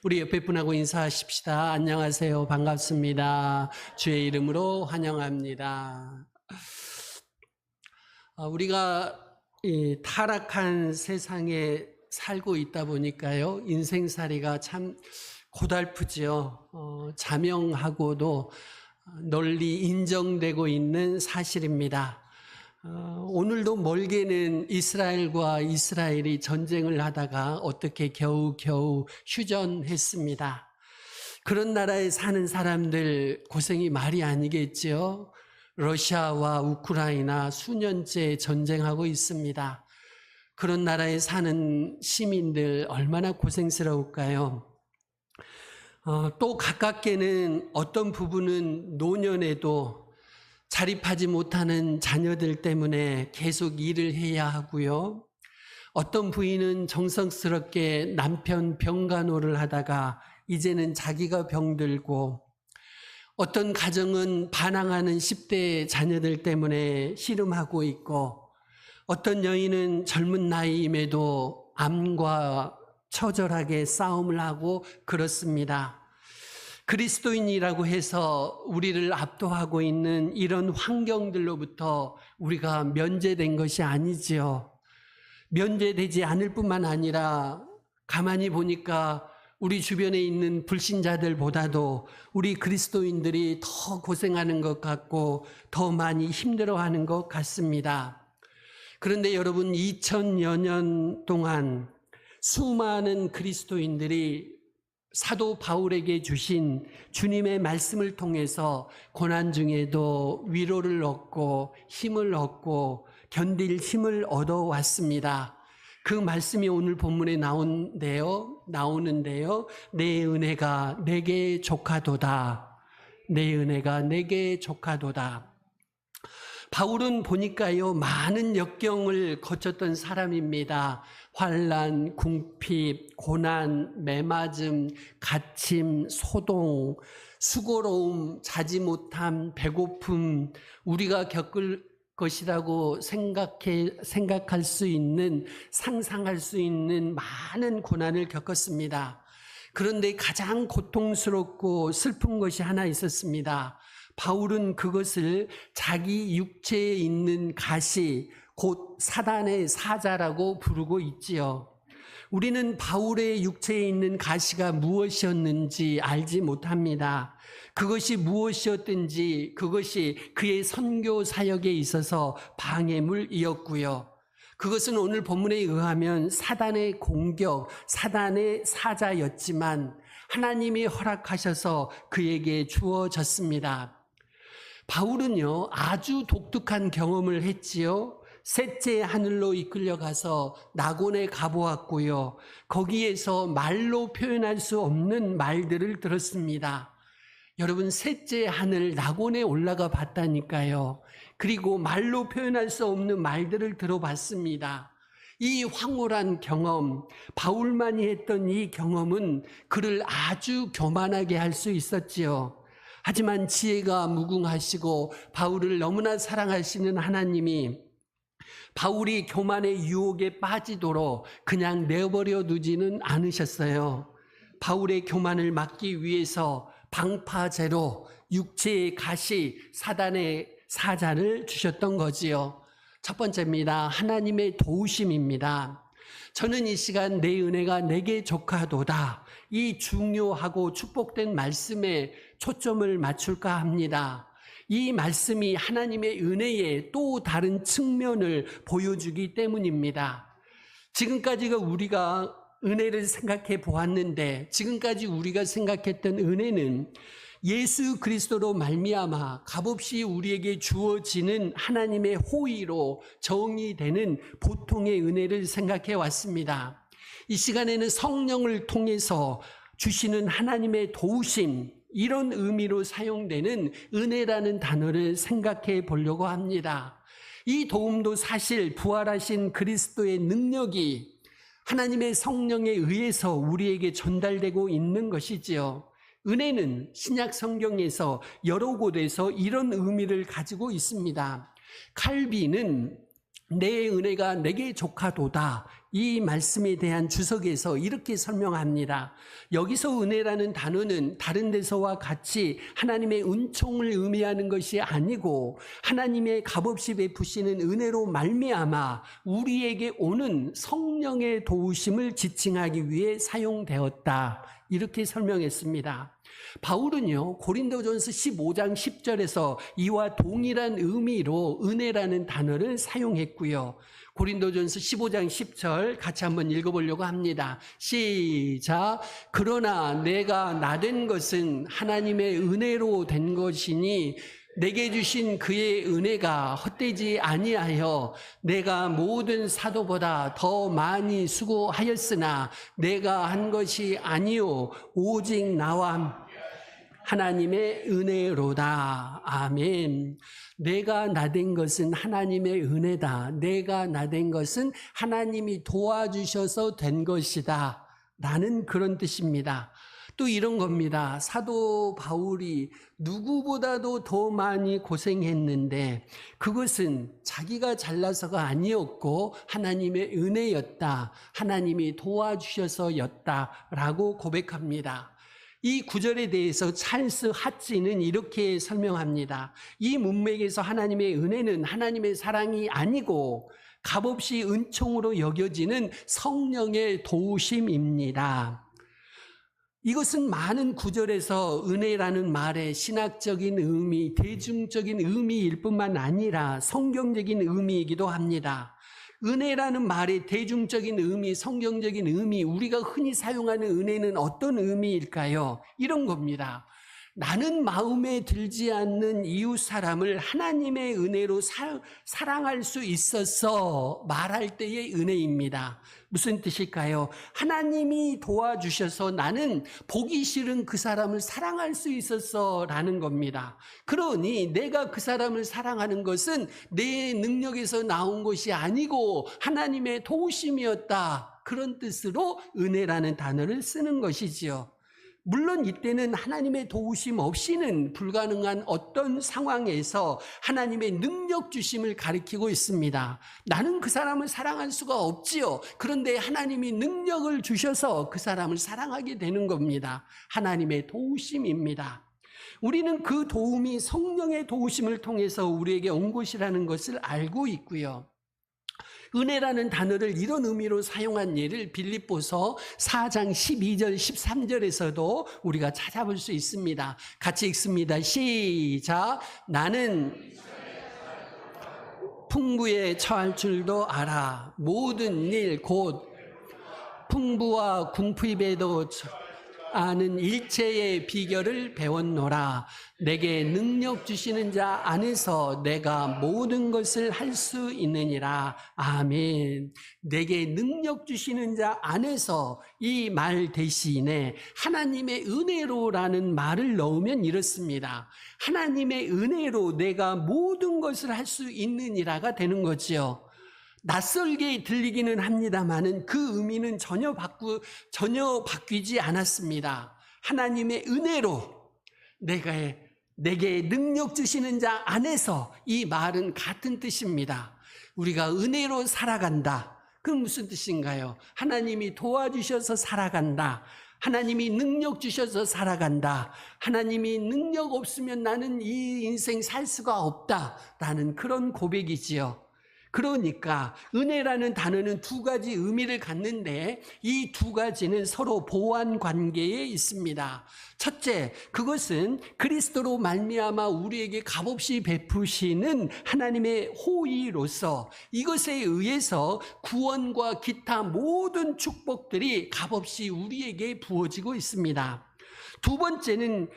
우리 옆에 분하고 인사하십시다. 안녕하세요. 반갑습니다. 주의 이름으로 환영합니다. 우리가 이 타락한 세상에 살고 있다 보니까요, 인생살이가 참 고달프지요. 자명하고도 널리 인정되고 있는 사실입니다. 오늘도 멀게는 이스라엘과 이스라엘이 전쟁을 하다가 어떻게 겨우겨우 휴전했습니다. 그런 나라에 사는 사람들 고생이 말이 아니겠지요. 러시아와 우크라이나 수년째 전쟁하고 있습니다. 그런 나라에 사는 시민들 얼마나 고생스러울까요? 또 가깝게는 어떤 부부는 노년에도 자립하지 못하는 자녀들 때문에 계속 일을 해야 하고요. 어떤 부인은 정성스럽게 남편 병간호를 하다가 이제는 자기가 병들고, 어떤 가정은 반항하는 10대 자녀들 때문에 씨름하고 있고, 어떤 여인은 젊은 나이임에도 암과 처절하게 싸움을 하고 그렇습니다. 그리스도인이라고 해서 우리를 압도하고 있는 이런 환경들로부터 우리가 면제된 것이 아니지요. 면제되지 않을 뿐만 아니라 가만히 보니까 우리 주변에 있는 불신자들보다도 우리 그리스도인들이 더 고생하는 것 같고 더 많이 힘들어하는 것 같습니다. 그런데 여러분, 2000여 년 동안 수많은 그리스도인들이 사도 바울에게 주신 주님의 말씀을 통해서 고난 중에도 위로를 얻고 힘을 얻고 견딜 힘을 얻어왔습니다. 그 말씀이 오늘 본문에 나오는데요. 내 은혜가 내게 족하도다. 내 은혜가 내게 족하도다. 바울은 보니까요, 많은 역경을 거쳤던 사람입니다. 환난, 궁핍, 고난, 매맞음, 갇힘, 소동, 수고로움, 자지 못함, 배고픔, 우리가 겪을 것이라고 생각할 수 있는, 상상할 수 있는 많은 고난을 겪었습니다. 그런데 가장 고통스럽고 슬픈 것이 하나 있었습니다. 바울은 그것을 자기 육체에 있는 가시, 곧 사단의 사자라고 부르고 있지요. 우리는 바울의 육체에 있는 가시가 무엇이었는지 알지 못합니다. 그것이 무엇이었든지 그것이 그의 선교 사역에 있어서 방해물이었고요. 그것은 오늘 본문에 의하면 사단의 공격, 사단의 사자였지만 하나님이 허락하셔서 그에게 주어졌습니다. 바울은요, 아주 독특한 경험을 했지요. 셋째 하늘로 이끌려가서 낙원에 가보았고요. 거기에서 말로 표현할 수 없는 말들을 들었습니다. 여러분, 셋째 하늘 낙원에 올라가 봤다니까요. 그리고 말로 표현할 수 없는 말들을 들어봤습니다. 이 황홀한 경험, 바울만이 했던 이 경험은 그를 아주 교만하게 할 수 있었지요. 하지만 지혜가 무궁하시고 바울을 너무나 사랑하시는 하나님이 바울이 교만의 유혹에 빠지도록 그냥 내버려 두지는 않으셨어요. 바울의 교만을 막기 위해서 방파제로 육체의 가시, 사단의 사자를 주셨던 거지요. 첫 번째입니다. 하나님의 도우심입니다. 저는 이 시간 내 은혜가 내게 족하도다, 이 중요하고 축복된 말씀에 초점을 맞출까 합니다. 이 말씀이 하나님의 은혜의 또 다른 측면을 보여주기 때문입니다. 지금까지가 우리가 은혜를 생각해 보았는데, 지금까지 우리가 생각했던 은혜는 예수 그리스도로 말미암아 값없이 우리에게 주어지는 하나님의 호의로 정의되는 보통의 은혜를 생각해 왔습니다. 이 시간에는 성령을 통해서 주시는 하나님의 도우심, 이런 의미로 사용되는 은혜라는 단어를 생각해 보려고 합니다. 이 도움도 사실 부활하신 그리스도의 능력이 하나님의 성령에 의해서 우리에게 전달되고 있는 것이지요. 은혜는 신약 성경에서 여러 곳에서 이런 의미를 가지고 있습니다. 칼빈은 내 은혜가 내게 족하도다. 이 말씀에 대한 주석에서 이렇게 설명합니다. 여기서 은혜라는 단어는 다른 데서와 같이 하나님의 은총을 의미하는 것이 아니고 하나님의 값없이 베푸시는 은혜로 말미암아 우리에게 오는 성령의 도우심을 지칭하기 위해 사용되었다. 이렇게 설명했습니다. 바울은요, 고린도전서 15장 10절에서 이와 동일한 의미로 은혜라는 단어를 사용했고요. 고린도전서 15장 10절 같이 한번 읽어보려고 합니다. 시작. 그러나 내가 나된 것은 하나님의 은혜로 된 것이니 내게 주신 그의 은혜가 헛되지 아니하여 내가 모든 사도보다 더 많이 수고하였으나 내가 한 것이 아니요 오직 나와 하나님의 은혜로다. 아멘. 내가 나된 것은 하나님의 은혜다. 내가 나된 것은 하나님이 도와주셔서 된 것이다. 라는 그런 뜻입니다. 또 이런 겁니다. 사도 바울이 누구보다도 더 많이 고생했는데 그것은 자기가 잘나서가 아니었고 하나님의 은혜였다. 하나님이 도와주셔서였다라고 고백합니다. 이 구절에 대해서 찰스 하찌는 이렇게 설명합니다. 이 문맥에서 하나님의 은혜는 하나님의 사랑이 아니고 값없이 은총으로 여겨지는 성령의 도우심입니다. 이것은 많은 구절에서 은혜라는 말의 신학적인 의미, 대중적인 의미일 뿐만 아니라 성경적인 의미이기도 합니다. 은혜라는 말의 대중적인 의미, 성경적인 의미, 우리가 흔히 사용하는 은혜는 어떤 의미일까요? 이런 겁니다. 나는 마음에 들지 않는 이웃 사람을 하나님의 은혜로 사랑할 수 있어서 말할 때의 은혜입니다. 무슨 뜻일까요? 하나님이 도와주셔서 나는 보기 싫은 그 사람을 사랑할 수 있었어라는 겁니다. 그러니 내가 그 사람을 사랑하는 것은 내 능력에서 나온 것이 아니고 하나님의 도우심이었다. 그런 뜻으로 은혜라는 단어를 쓰는 것이지요. 물론 이때는 하나님의 도우심 없이는 불가능한 어떤 상황에서 하나님의 능력 주심을 가리키고 있습니다. 나는 그 사람을 사랑할 수가 없지요. 그런데 하나님이 능력을 주셔서 그 사람을 사랑하게 되는 겁니다. 하나님의 도우심입니다. 우리는 그 도움이 성령의 도우심을 통해서 우리에게 온 것이라는 것을 알고 있고요. 은혜라는 단어를 이런 의미로 사용한 예를 빌립보서 4장 12절 13절에서도 우리가 찾아볼 수 있습니다. 같이 읽습니다. 시작. 나는 풍부에 처할 줄도 알아. 모든 일 곧 풍부와 궁핍에도 아는 일체의 비결을 배웠노라. 내게 능력 주시는 자 안에서 내가 모든 것을 할 수 있느니라. 아멘. 내게 능력 주시는 자 안에서 이 말 대신에 하나님의 은혜로라는 말을 넣으면 이렇습니다. 하나님의 은혜로 내가 모든 것을 할 수 있느니라가 되는 거지요. 낯설게 들리기는 합니다만은 그 의미는 전혀 바뀌지 않았습니다. 하나님의 은혜로 내게 능력 주시는 자 안에서 이 말은 같은 뜻입니다. 우리가 은혜로 살아간다. 그건 무슨 뜻인가요? 하나님이 도와주셔서 살아간다. 하나님이 능력 주셔서 살아간다. 하나님이 능력 없으면 나는 이 인생 살 수가 없다라는 그런 고백이지요. 그러니까 은혜라는 단어는 두 가지 의미를 갖는데 이 두 가지는 서로 보완 관계에 있습니다. 첫째, 그것은 그리스도로 말미암아 우리에게 값없이 베푸시는 하나님의 호의로서 이것에 의해서 구원과 기타 모든 축복들이 값없이 우리에게 부어지고 있습니다. 두 번째는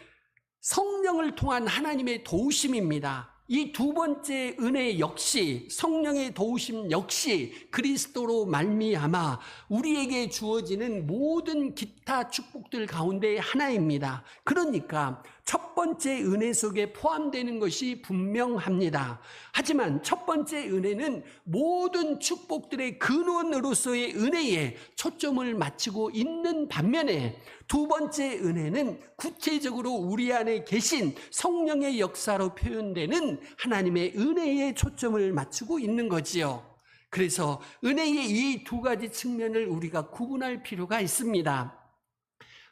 성령을 통한 하나님의 도우심입니다. 이 두 번째 은혜 역시 성령의 도우심 역시 그리스도로 말미암아 우리에게 주어지는 모든 기타 축복들 가운데 하나입니다. 그러니까 첫 번째 은혜 속에 포함되는 것이 분명합니다. 하지만 첫 번째 은혜는 모든 축복들의 근원으로서의 은혜에 초점을 맞추고 있는 반면에 두 번째 은혜는 구체적으로 우리 안에 계신 성령의 역사로 표현되는 하나님의 은혜에 초점을 맞추고 있는 거지요. 그래서 은혜의 이 두 가지 측면을 우리가 구분할 필요가 있습니다.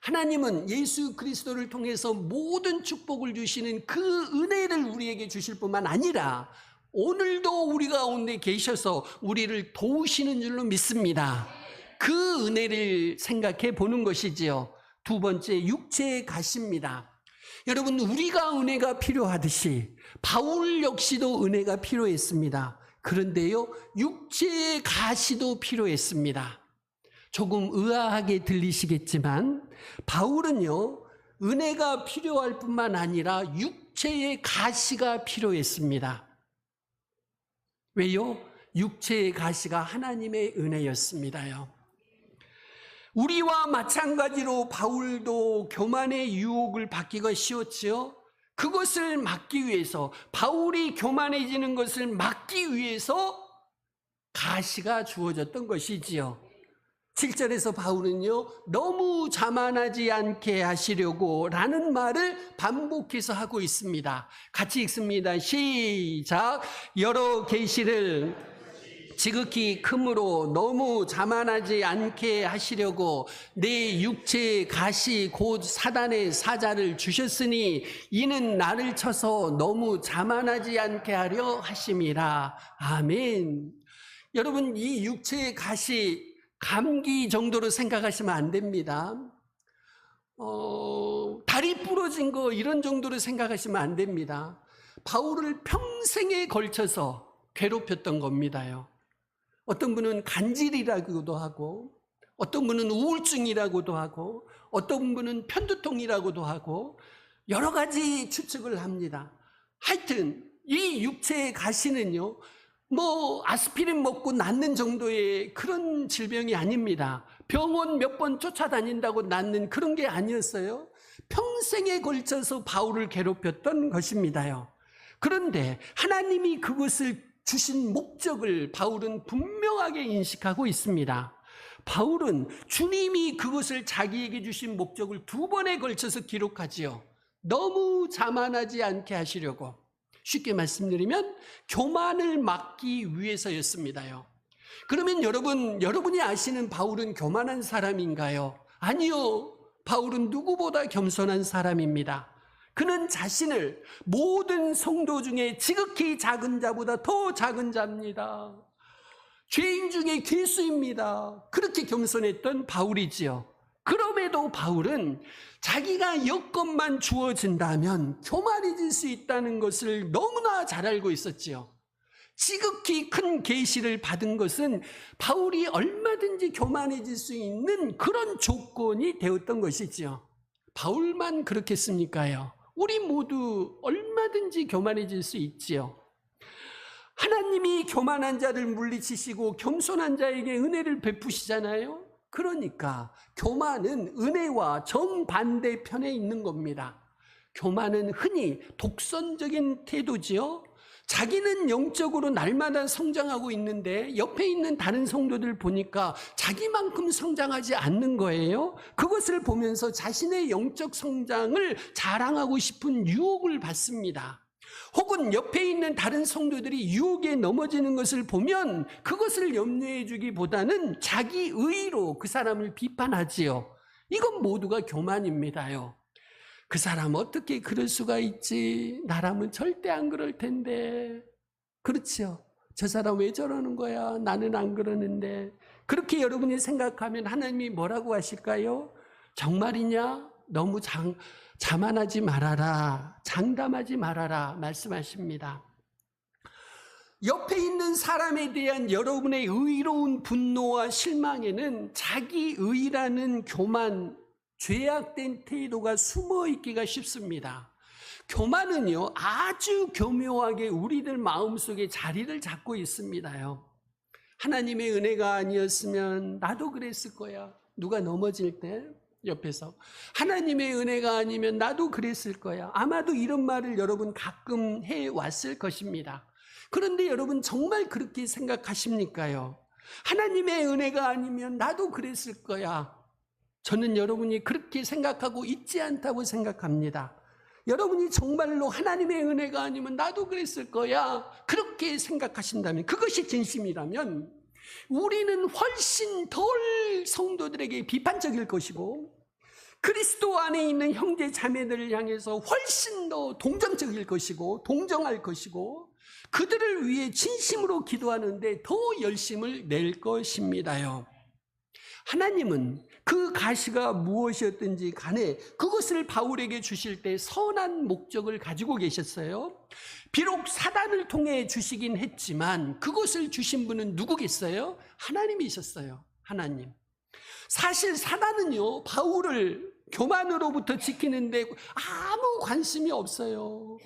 하나님은 예수 그리스도를 통해서 모든 축복을 주시는 그 은혜를 우리에게 주실 뿐만 아니라 오늘도 우리 가운데 계셔서 우리를 도우시는 줄로 믿습니다. 그 은혜를 생각해 보는 것이지요. 두 번째, 육체의 가시입니다. 여러분, 우리가 은혜가 필요하듯이 바울 역시도 은혜가 필요했습니다. 그런데요, 육체의 가시도 필요했습니다. 조금 의아하게 들리시겠지만 바울은요, 은혜가 필요할 뿐만 아니라 육체의 가시가 필요했습니다. 왜요? 육체의 가시가 하나님의 은혜였습니다요. 우리와 마찬가지로 바울도 교만의 유혹을 받기가 쉬웠지요. 그것을 막기 위해서, 바울이 교만해지는 것을 막기 위해서 가시가 주어졌던 것이지요. 7절에서 바울은요, 너무 자만하지 않게 하시려고 라는 말을 반복해서 하고 있습니다. 같이 읽습니다. 시작. 여러 계시를 지극히 크므로 너무 자만하지 않게 하시려고 내 육체의 가시 곧 사단의 사자를 주셨으니 이는 나를 쳐서 너무 자만하지 않게 하려 하심이라. 아멘. 여러분, 이 육체의 가시 감기 정도로 생각하시면 안 됩니다. 다리 부러진 거 이런 정도로 생각하시면 안 됩니다. 바울을 평생에 걸쳐서 괴롭혔던 겁니다요. 어떤 분은 간질이라고도 하고, 어떤 분은 우울증이라고도 하고, 어떤 분은 편두통이라고도 하고, 여러 가지 추측을 합니다. 하여튼 이 육체의 가시는요, 아스피린 먹고 낫는 정도의 그런 질병이 아닙니다. 병원 몇 번 쫓아다닌다고 낫는 그런 게 아니었어요. 평생에 걸쳐서 바울을 괴롭혔던 것입니다요. 그런데 하나님이 그것을 주신 목적을 바울은 분명하게 인식하고 있습니다. 바울은 주님이 그것을 자기에게 주신 목적을 두 번에 걸쳐서 기록하지요. 너무 자만하지 않게 하시려고. 쉽게 말씀드리면 교만을 막기 위해서였습니다요. 그러면 여러분이 아시는 바울은 교만한 사람인가요? 아니요. 바울은 누구보다 겸손한 사람입니다. 그는 자신을 모든 성도 중에 지극히 작은 자보다 더 작은 자입니다. 죄인 중에 괴수입니다. 그렇게 겸손했던 바울이지요. 그럼에도 바울은 자기가 여건만 주어진다면 교만해질 수 있다는 것을 너무나 잘 알고 있었지요. 지극히 큰 계시를 받은 것은 바울이 얼마든지 교만해질 수 있는 그런 조건이 되었던 것이지요. 바울만 그렇겠습니까요? 우리 모두 얼마든지 교만해질 수 있지요. 하나님이 교만한 자를 물리치시고 겸손한 자에게 은혜를 베푸시잖아요. 그러니까 교만은 은혜와 정반대편에 있는 겁니다. 교만은 흔히 독선적인 태도지요. 자기는 영적으로 날마다 성장하고 있는데 옆에 있는 다른 성도들 보니까 자기만큼 성장하지 않는 거예요. 그것을 보면서 자신의 영적 성장을 자랑하고 싶은 유혹을 받습니다. 혹은 옆에 있는 다른 성도들이 유혹에 넘어지는 것을 보면 그것을 염려해 주기보다는 자기 의로 그 사람을 비판하지요. 이건 모두가 교만입니다요. 그 사람 어떻게 그럴 수가 있지? 나라면 절대 안 그럴 텐데. 그렇죠. 저 사람 왜 저러는 거야? 나는 안 그러는데. 그렇게 여러분이 생각하면 하나님이 뭐라고 하실까요? 정말이냐? 너무 자만하지 말아라. 장담하지 말아라. 말씀하십니다. 옆에 있는 사람에 대한 여러분의 의로운 분노와 실망에는 자기 의라는 교만, 죄악된 태도가 숨어 있기가 쉽습니다. 교만은요, 아주 교묘하게 우리들 마음속에 자리를 잡고 있습니다요. 하나님의 은혜가 아니었으면 나도 그랬을 거야. 누가 넘어질 때 옆에서 하나님의 은혜가 아니면 나도 그랬을 거야. 아마도 이런 말을 여러분 가끔 해왔을 것입니다. 그런데 여러분 정말 그렇게 생각하십니까요? 하나님의 은혜가 아니면 나도 그랬을 거야. 저는 여러분이 그렇게 생각하고 있지 않다고 생각합니다. 여러분이 정말로 하나님의 은혜가 아니면 나도 그랬을 거야, 그렇게 생각하신다면, 그것이 진심이라면 우리는 훨씬 덜 성도들에게 비판적일 것이고 그리스도 안에 있는 형제 자매들을 향해서 훨씬 더 동정적일 것이고 동정할 것이고 그들을 위해 진심으로 기도하는데 더 열심을 낼 것입니다요. 하나님은 그 가시가 무엇이었든지 간에 그것을 바울에게 주실 때 선한 목적을 가지고 계셨어요. 비록 사단을 통해 주시긴 했지만 그것을 주신 분은 누구겠어요? 하나님이셨어요. 하나님. 사실 사단은요, 바울을 교만으로부터 지키는데 아무 관심이 없어요.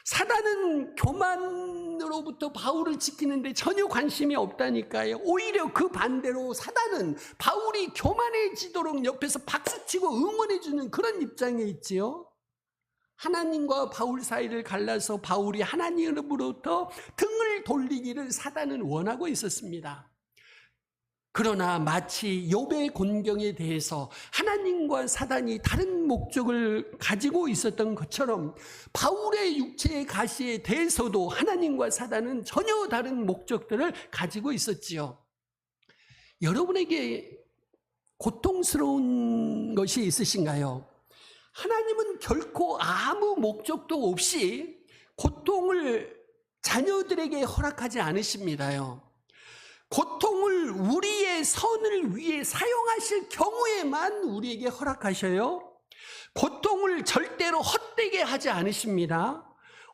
사단은 교만으로부터 바울을 지키는데 전혀 관심이 없다니까요. 오히려 그 반대로 사단은 바울이 교만해지도록 옆에서 박수치고 응원해주는 그런 입장에 있지요. 하나님과 바울 사이를 갈라서 바울이 하나님으로부터 등을 돌리기를 사단은 원하고 있었습니다. 그러나 마치 욥의 곤경에 대해서 하나님과 사단이 다른 목적을 가지고 있었던 것처럼 바울의 육체의 가시에 대해서도 하나님과 사단은 전혀 다른 목적들을 가지고 있었지요. 여러분에게 고통스러운 것이 있으신가요? 하나님은 결코 아무 목적도 없이 고통을 자녀들에게 허락하지 않으십니다요. 고통을 우리의 선을 위해 사용하실 경우에만 우리에게 허락하셔요. 고통을 절대로 헛되게 하지 않으십니다.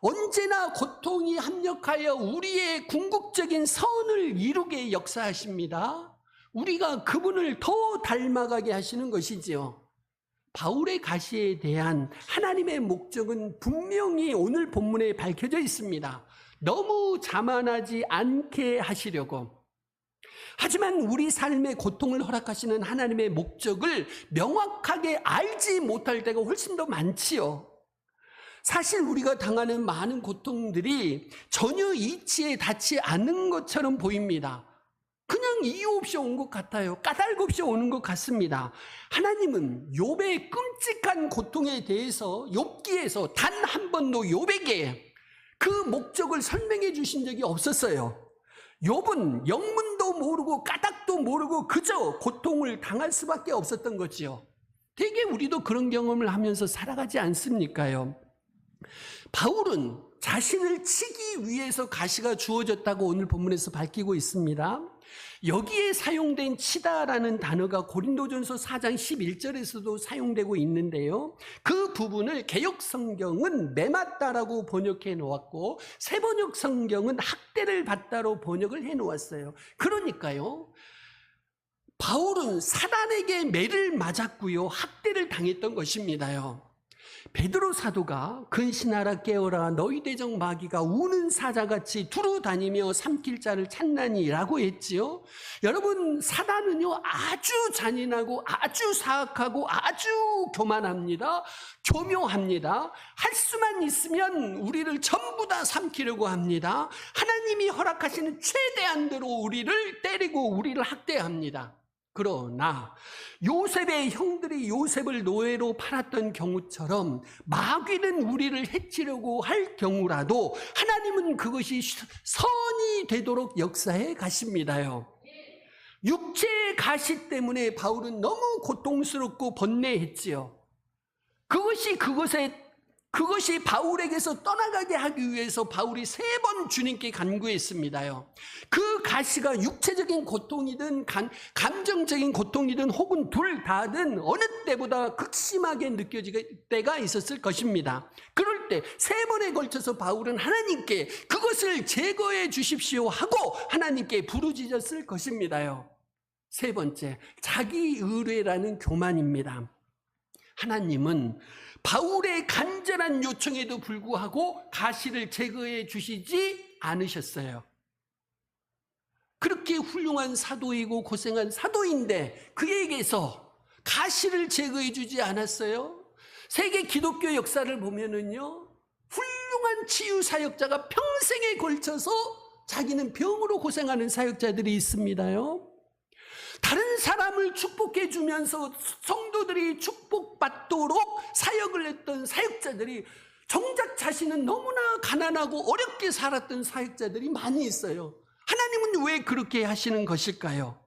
언제나 고통이 합력하여 우리의 궁극적인 선을 이루게 역사하십니다. 우리가 그분을 더 닮아가게 하시는 것이지요. 바울의 가시에 대한 하나님의 목적은 분명히 오늘 본문에 밝혀져 있습니다. 너무 자만하지 않게 하시려고. 하지만 우리 삶의 고통을 허락하시는 하나님의 목적을 명확하게 알지 못할 때가 훨씬 더 많지요. 사실 우리가 당하는 많은 고통들이 전혀 이치에 닿지 않는 것처럼 보입니다. 그냥 이유 없이 온 것 같아요. 까닭 없이 오는 것 같습니다. 하나님은 욥의 끔찍한 고통에 대해서 욥기에서 단 한 번도 욥에게 그 목적을 설명해 주신 적이 없었어요. 욥은 영문도 모르고 까닭도 모르고 그저 고통을 당할 수밖에 없었던 거지요. 되게 우리도 그런 경험을 하면서 살아가지 않습니까요? 바울은 자신을 치기 위해서 가시가 주어졌다고 오늘 본문에서 밝히고 있습니다. 여기에 사용된 치다라는 단어가 고린도전서 4장 11절에서도 사용되고 있는데요. 그 부분을 개역 성경은 매맞다라고 번역해 놓았고 새번역 성경은 학대를 받다로 번역을 해 놓았어요. 그러니까요, 바울은 사단에게 매를 맞았고요, 학대를 당했던 것입니다요. 베드로 사도가 근신하라 깨어라 너희 대적 마귀가 우는 사자같이 두루 다니며 삼킬 자를 찾나니라고 했지요. 여러분, 사단은요 아주 잔인하고 아주 사악하고 아주 교만합니다. 교묘합니다. 할 수만 있으면 우리를 전부 다 삼키려고 합니다. 하나님이 허락하시는 최대한대로 우리를 때리고 우리를 학대합니다. 그러나 요셉의 형들이 요셉을 노예로 팔았던 경우처럼 마귀는 우리를 해치려고 할 경우라도 하나님은 그것이 선이 되도록 역사해 가십니다요. 육체의 가시 때문에 바울은 너무 고통스럽고 번뇌했지요. 그것이 바울에게서 떠나가게 하기 위해서 바울이 3번 주님께 간구했습니다요. 그 가시가 육체적인 고통이든 감정적인 고통이든 혹은 둘 다든 어느 때보다 극심하게 느껴질 때가 있었을 것입니다. 그럴 때 3번에 걸쳐서 바울은 하나님께 그것을 제거해 주십시오 하고 하나님께 부르짖었을 것입니다요. 3번째, 자기 의뢰라는 교만입니다. 하나님은 바울의 간절한 요청에도 불구하고 가시를 제거해 주시지 않으셨어요. 그렇게 훌륭한 사도이고 고생한 사도인데 그에게서 가시를 제거해 주지 않았어요. 세계 기독교 역사를 보면은요, 훌륭한 치유 사역자가 평생에 걸쳐서 자기는 병으로 고생하는 사역자들이 있습니다요. 다른 사람을 축복해 주면서 성도들이 축복받도록 사역을 했던 사역자들이 정작 자신은 너무나 가난하고 어렵게 살았던 사역자들이 많이 있어요. 하나님은 왜 그렇게 하시는 것일까요?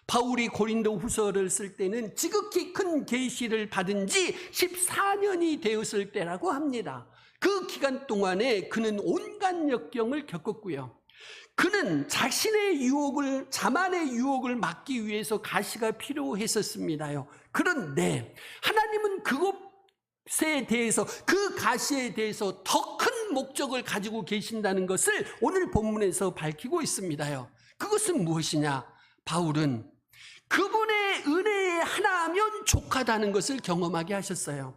바울이 고린도 후서를 쓸 때는 지극히 큰 계시를 받은 지 14년이 되었을 때라고 합니다. 그 기간 동안에 그는 온갖 역경을 겪었고요. 그는 자신의 유혹을, 자만의 유혹을 막기 위해서 가시가 필요했었습니다요. 그런데 하나님은 그것에 대해서, 그 가시에 대해서 더 큰 목적을 가지고 계신다는 것을 오늘 본문에서 밝히고 있습니다요. 그것은 무엇이냐? 바울은 그분의 은혜에 하나면 족하다는 것을 경험하게 하셨어요.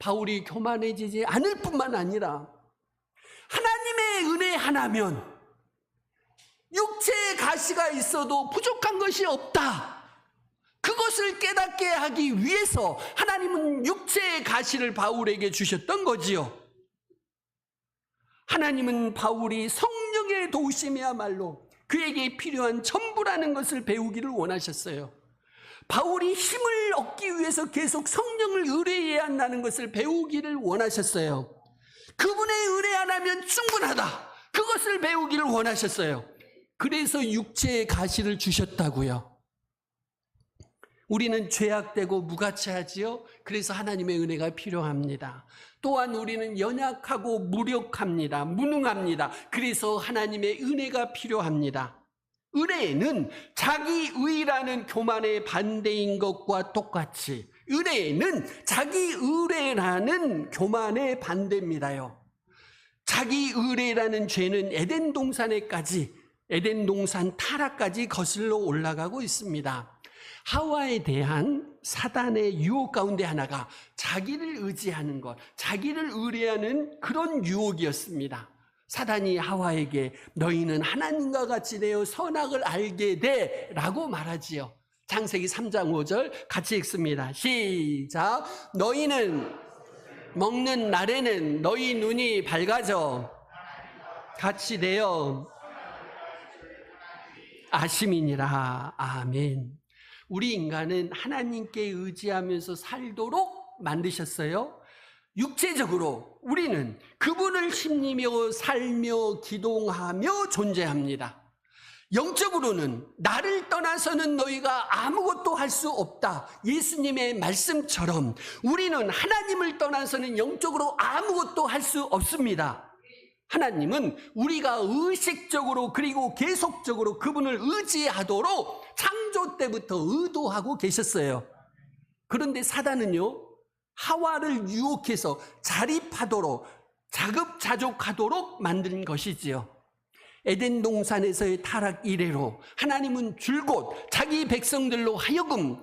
바울이 교만해지지 않을 뿐만 아니라 하나님의 은혜 하나면 육체의 가시가 있어도 부족한 것이 없다. 그것을 깨닫게 하기 위해서 하나님은 육체의 가시를 바울에게 주셨던 거지요. 하나님은 바울이 성령의 도우심이야말로 그에게 필요한 전부라는 것을 배우기를 원하셨어요. 바울이 힘을 얻기 위해서 계속 성령을 의뢰해야 한다는 것을 배우기를 원하셨어요. 그분의 의뢰 하나면 충분하다. 그것을 배우기를 원하셨어요. 그래서 육체의 가시를 주셨다고요. 우리는 죄악되고 무가치하지요. 그래서 하나님의 은혜가 필요합니다. 또한 우리는 연약하고 무력합니다. 무능합니다. 그래서 하나님의 은혜가 필요합니다. 은혜는 자기의라는 교만의 반대인 것과 똑같이 은혜는 자기의라는 교만의 반대입니다요. 자기의라는 죄는 에덴 동산 타락까지 거슬러 올라가고 있습니다. 하와에 대한 사단의 유혹 가운데 하나가 자기를 의지하는 것, 자기를 의뢰하는 그런 유혹이었습니다. 사단이 하와에게 너희는 하나님과 같이 되어 선악을 알게 돼 라고 말하지요. 창세기 3장 5절 같이 읽습니다. 시작. 너희는 먹는 날에는 너희 눈이 밝아져 같이 되어 아심이니라. 아멘. 우리 인간은 하나님께 의지하면서 살도록 만드셨어요. 육체적으로 우리는 그분을 힘입어 살며 기도하며 존재합니다. 영적으로는 나를 떠나서는 너희가 아무것도 할 수 없다. 예수님의 말씀처럼 우리는 하나님을 떠나서는 영적으로 아무것도 할 수 없습니다. 하나님은 우리가 의식적으로 그리고 계속적으로 그분을 의지하도록 창조 때부터 의도하고 계셨어요. 그런데 사단은요, 하와를 유혹해서 자립하도록 자급자족하도록 만든 것이지요. 에덴 동산에서의 타락 이래로 하나님은 줄곧 자기 백성들로 하여금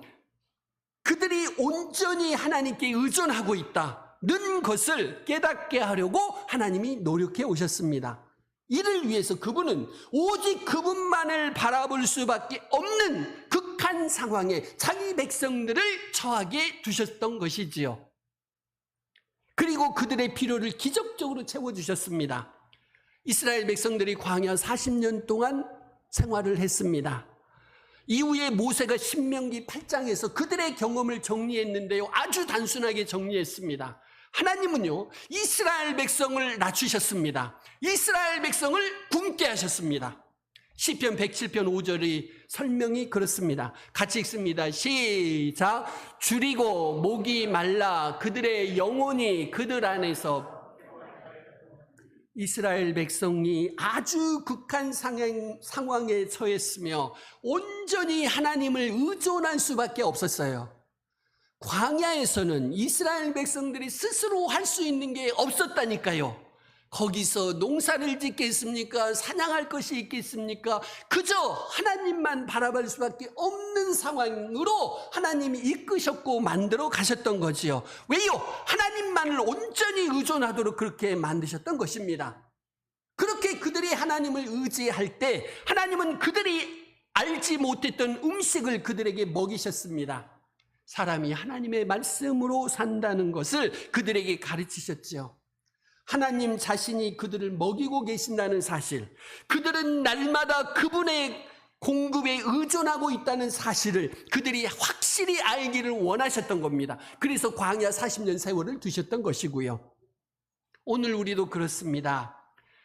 그들이 온전히 하나님께 의존하고 있다는 것을 깨닫게 하려고 하나님이 노력해 오셨습니다. 이를 위해서 그분은 오직 그분만을 바라볼 수밖에 없는 극한 상황에 자기 백성들을 처하게 두셨던 것이지요. 그리고 그들의 필요를 기적적으로 채워주셨습니다. 이스라엘 백성들이 광야 40년 동안 생활을 했습니다. 이후에 모세가 신명기 8장에서 그들의 경험을 정리했는데요, 아주 단순하게 정리했습니다. 하나님은요, 이스라엘 백성을 낮추셨습니다. 이스라엘 백성을 굶게 하셨습니다. 시편 107편 5절의 설명이 그렇습니다. 같이 읽습니다. 시작. 줄이고 목이 말라 그들의 영혼이 그들 안에서. 이스라엘 백성이 아주 극한 상황에 처했으며 온전히 하나님을 의존할 수밖에 없었어요. 광야에서는 이스라엘 백성들이 스스로 할 수 있는 게 없었다니까요. 거기서 농사를 짓겠습니까? 사냥할 것이 있겠습니까? 그저 하나님만 바라볼 수밖에 없는 상황으로 하나님이 이끄셨고 만들어 가셨던 거지요. 왜요? 하나님만을 온전히 의존하도록 그렇게 만드셨던 것입니다. 그렇게 그들이 하나님을 의지할 때 하나님은 그들이 알지 못했던 음식을 그들에게 먹이셨습니다. 사람이 하나님의 말씀으로 산다는 것을 그들에게 가르치셨죠. 하나님 자신이 그들을 먹이고 계신다는 사실, 그들은 날마다 그분의 공급에 의존하고 있다는 사실을 그들이 확실히 알기를 원하셨던 겁니다. 그래서 광야 40년 세월을 두셨던 것이고요. 오늘 우리도 그렇습니다.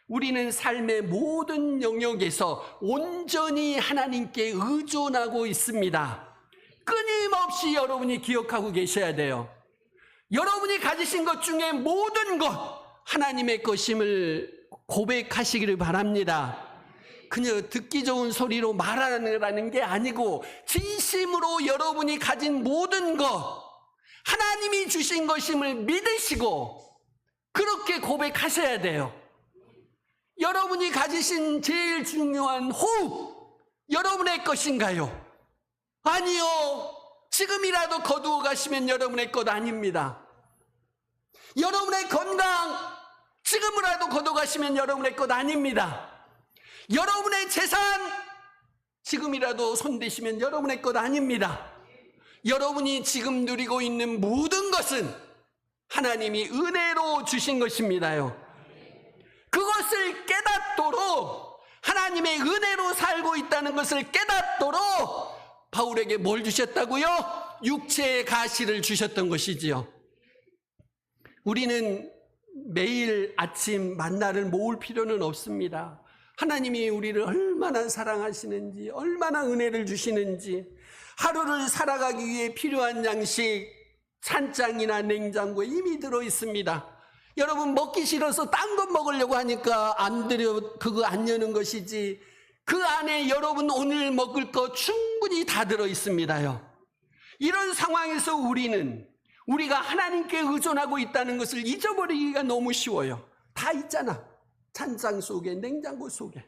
우리는 삶의 모든 영역에서 온전히 하나님께 의존하고 있습니다. 끊임없이 여러분이 기억하고 계셔야 돼요. 여러분이 가지신 것 중에 모든 것 하나님의 것임을 고백하시기를 바랍니다. 그냥 듣기 좋은 소리로 말하라는 게 아니고 진심으로 여러분이 가진 모든 것 하나님이 주신 것임을 믿으시고 그렇게 고백하셔야 돼요. 여러분이 가지신 제일 중요한 호흡 여러분의 것인가요? 아니요. 지금이라도 거두어 가시면 여러분의 것 아닙니다. 여러분의 건강 지금이라도 거두어 가시면 여러분의 것 아닙니다. 여러분의 재산 지금이라도 손대시면 여러분의 것 아닙니다. 여러분이 지금 누리고 있는 모든 것은 하나님이 은혜로 주신 것입니다요. 그것을 깨닫도록 하나님의 은혜로 살고 있다는 것을 깨닫도록 바울에게 뭘 주셨다고요? 육체의 가시를 주셨던 것이지요. 우리는 매일 아침 만나를 모을 필요는 없습니다. 하나님이 우리를 얼마나 사랑하시는지, 얼마나 은혜를 주시는지, 하루를 살아가기 위해 필요한 양식 찬장이나 냉장고에 이미 들어 있습니다. 여러분 먹기 싫어서 딴 것 먹으려고 하니까 그거 안 여는 것이지 그 안에 여러분 오늘 먹을 거 충분히 다 들어 있습니다요. 이런 상황에서 우리가 하나님께 의존하고 있다는 것을 잊어버리기가 너무 쉬워요. 다 있잖아. 찬장 속에, 냉장고 속에.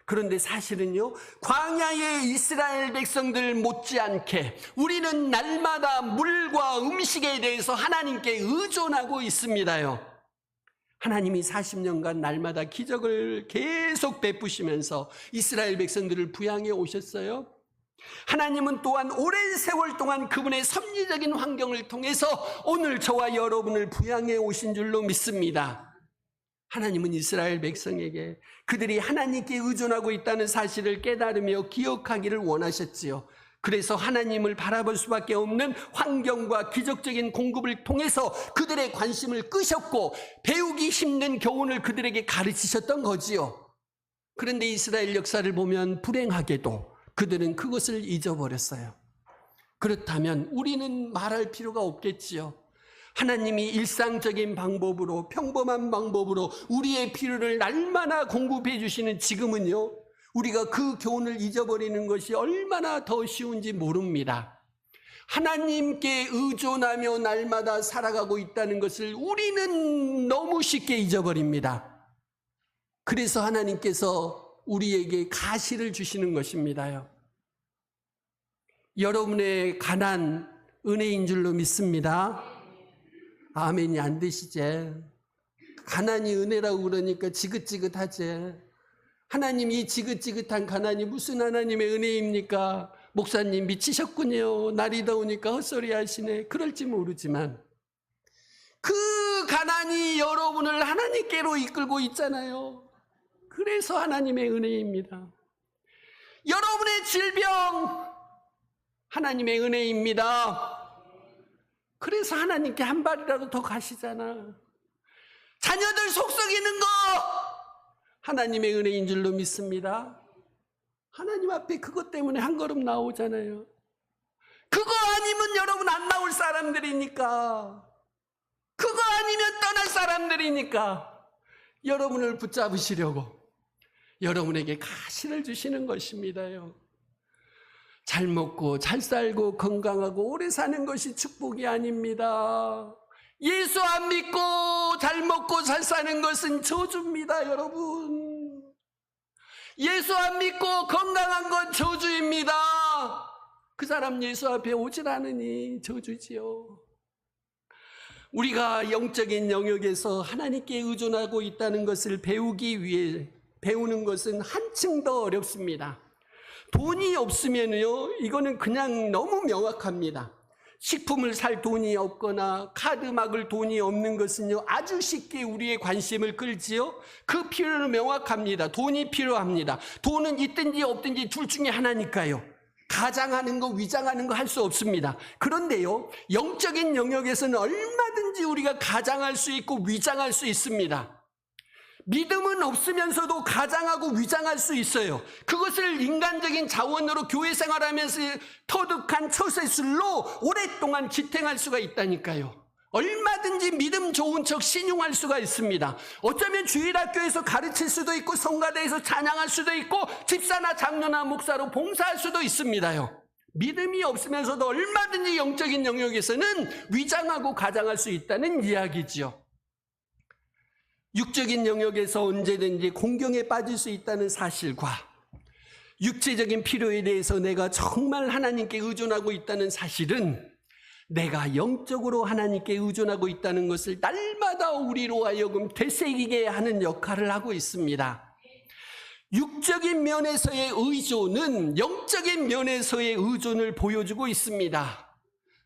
그런데 사실은요, 광야의 이스라엘 백성들 못지않게 우리는 날마다 물과 음식에 대해서 하나님께 의존하고 있습니다요. 하나님이 40년간 날마다 기적을 계속 베푸시면서 이스라엘 백성들을 부양해 오셨어요. 하나님은 또한 오랜 세월 동안 그분의 섭리적인 환경을 통해서 오늘 저와 여러분을 부양해 오신 줄로 믿습니다. 하나님은 이스라엘 백성에게 그들이 하나님께 의존하고 있다는 사실을 깨달으며 기억하기를 원하셨지요. 그래서 하나님을 바라볼 수밖에 없는 환경과 기적적인 공급을 통해서 그들의 관심을 끄셨고 배우기 힘든 교훈을 그들에게 가르치셨던 거지요. 그런데 이스라엘 역사를 보면 불행하게도 그들은 그것을 잊어버렸어요. 그렇다면 우리는 말할 필요가 없겠지요. 하나님이 일상적인 방법으로 평범한 방법으로 우리의 필요를 날마나 공급해 주시는 지금은요, 우리가 그 교훈을 잊어버리는 것이 얼마나 더 쉬운지 모릅니다. 하나님께 의존하며 날마다 살아가고 있다는 것을 우리는 너무 쉽게 잊어버립니다. 그래서 하나님께서 우리에게 가시를 주시는 것입니다요. 여러분의 가난 은혜인 줄로 믿습니다. 아멘이 안 되시지? 가난이 은혜라고 그러니까 지긋지긋하지? 하나님 이 지긋지긋한 가난이 무슨 하나님의 은혜입니까? 목사님 미치셨군요. 날이 더우니까 헛소리 하시네. 그럴지 모르지만 그 가난이 여러분을 하나님께로 이끌고 있잖아요. 그래서 하나님의 은혜입니다. 여러분의 질병 하나님의 은혜입니다. 그래서 하나님께 한 발이라도 더 가시잖아. 자녀들 속썩이는 거 하나님의 은혜인 줄로 믿습니다. 하나님 앞에 그것 때문에 한 걸음 나오잖아요. 그거 아니면 여러분 안 나올 사람들이니까, 그거 아니면 떠날 사람들이니까 여러분을 붙잡으시려고 여러분에게 가시를 주시는 것입니다요. 잘 먹고 잘 살고 건강하고 오래 사는 것이 축복이 아닙니다. 예수 안 믿고 잘 먹고 잘 사는 것은 저주입니다, 여러분. 예수 안 믿고 건강한 건 저주입니다. 그 사람 예수 앞에 오질 않으니 저주지요. 우리가 영적인 영역에서 하나님께 의존하고 있다는 것을 배우기 위해 배우는 것은 한층 더 어렵습니다. 돈이 없으면요, 이거는 그냥 너무 명확합니다. 식품을 살 돈이 없거나 카드 막을 돈이 없는 것은요, 아주 쉽게 우리의 관심을 끌지요. 그 필요는 명확합니다. 돈이 필요합니다. 돈은 있든지 없든지 둘 중에 하나니까요. 가장하는 거, 위장하는 거 할 수 없습니다. 그런데요, 영적인 영역에서는 얼마든지 우리가 가장할 수 있고 위장할 수 있습니다. 믿음은 없으면서도 가장하고 위장할 수 있어요. 그것을 인간적인 자원으로 교회 생활하면서 터득한 처세술로 오랫동안 지탱할 수가 있다니까요. 얼마든지 믿음 좋은 척 신용할 수가 있습니다. 어쩌면 주일학교에서 가르칠 수도 있고 성가대에서 찬양할 수도 있고 집사나 장로나 목사로 봉사할 수도 있습니다요. 믿음이 없으면서도 얼마든지 영적인 영역에서는 위장하고 가장할 수 있다는 이야기지요. 육적인 영역에서 언제든지 공경에 빠질 수 있다는 사실과 육체적인 필요에 대해서 내가 정말 하나님께 의존하고 있다는 사실은 내가 영적으로 하나님께 의존하고 있다는 것을 날마다 우리로 하여금 되새기게 하는 역할을 하고 있습니다. 육적인 면에서의 의존은 영적인 면에서의 의존을 보여주고 있습니다.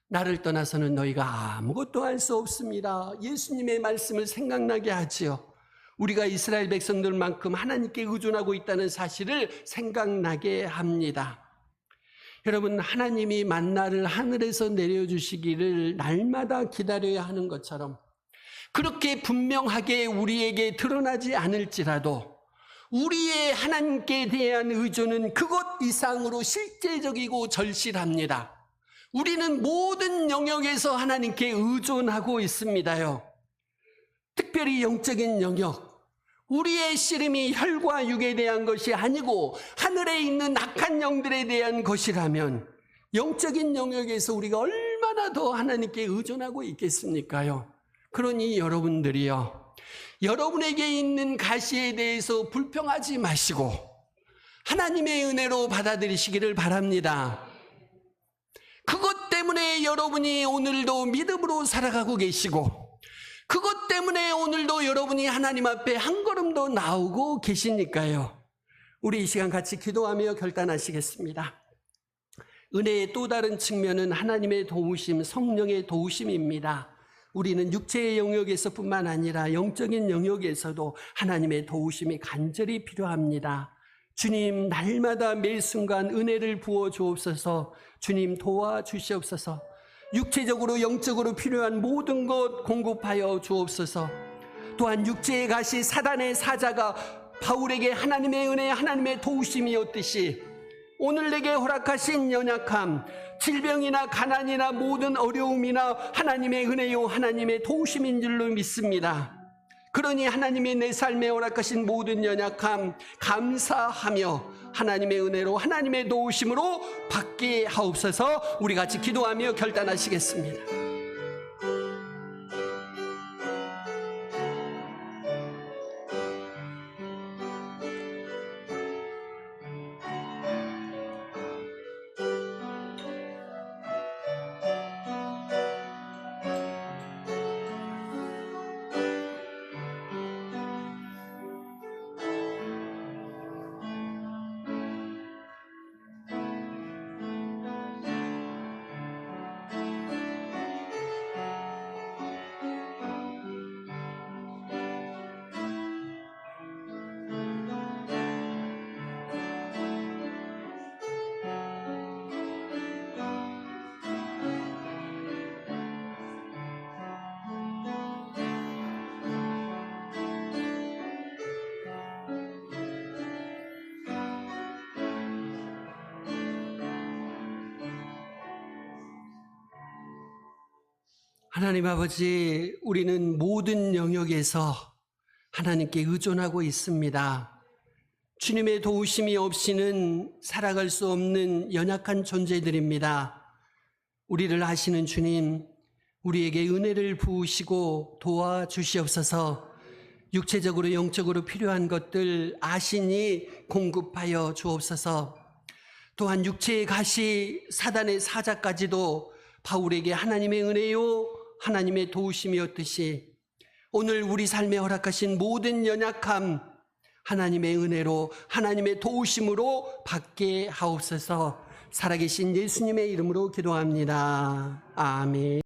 나를 떠나서는 너희가 아무것도 할 수 없습니다. 예수님의 말씀을 생각나게 하지요. 우리가 이스라엘 백성들만큼 하나님께 의존하고 있다는 사실을 생각나게 합니다. 여러분, 하나님이 만나를 하늘에서 내려주시기를 날마다 기다려야 하는 것처럼 그렇게 분명하게 우리에게 드러나지 않을지라도 우리의 하나님께 대한 의존은 그것 이상으로 실제적이고 절실합니다. 우리는 모든 영역에서 하나님께 의존하고 있습니다요. 특별히 영적인 영역, 우리의 씨름이 혈과 육에 대한 것이 아니고 하늘에 있는 악한 영들에 대한 것이라면 영적인 영역에서 우리가 얼마나 더 하나님께 의존하고 있겠습니까요? 그러니 여러분들이요, 여러분에게 있는 가시에 대해서 불평하지 마시고 하나님의 은혜로 받아들이시기를 바랍니다. 그것 때문에 여러분이 오늘도 믿음으로 살아가고 계시고 그것 때문에 오늘도 여러분이 하나님 앞에 한 걸음 더 나오고 계시니까요. 우리 이 시간 같이 기도하며 결단하시겠습니다. 은혜의 또 다른 측면은 하나님의 도우심, 성령의 도우심입니다. 우리는 육체의 영역에서뿐만 아니라 영적인 영역에서도 하나님의 도우심이 간절히 필요합니다. 주님, 날마다 매 순간 은혜를 부어 주옵소서. 주님, 도와주시옵소서. 육체적으로 영적으로 필요한 모든 것 공급하여 주옵소서. 또한 육체의 가시 사단의 사자가 바울에게 하나님의 은혜, 하나님의 도우심이었듯이 오늘 내게 허락하신 연약함, 질병이나 가난이나 모든 어려움이나 하나님의 은혜요, 하나님의 도우심인 줄로 믿습니다. 그러니 하나님의 내 삶에 허락하신 모든 연약함 감사하며 하나님의 은혜로 하나님의 도우심으로 받게 하옵소서. 우리 같이 기도하며 결단하시겠습니다. 하나님 아버지, 우리는 모든 영역에서 하나님께 의존하고 있습니다. 주님의 도우심이 없이는 살아갈 수 없는 연약한 존재들입니다. 우리를 아시는 주님, 우리에게 은혜를 부으시고 도와주시옵소서. 육체적으로 영적으로 필요한 것들 아시니 공급하여 주옵소서. 또한 육체의 가시 사단의 사자까지도 바울에게 하나님의 은혜요 하나님의 도우심이었듯이 오늘 우리 삶에 허락하신 모든 연약함 하나님의 은혜로 하나님의 도우심으로 받게 하옵소서. 살아계신 예수님의 이름으로 기도합니다. 아멘.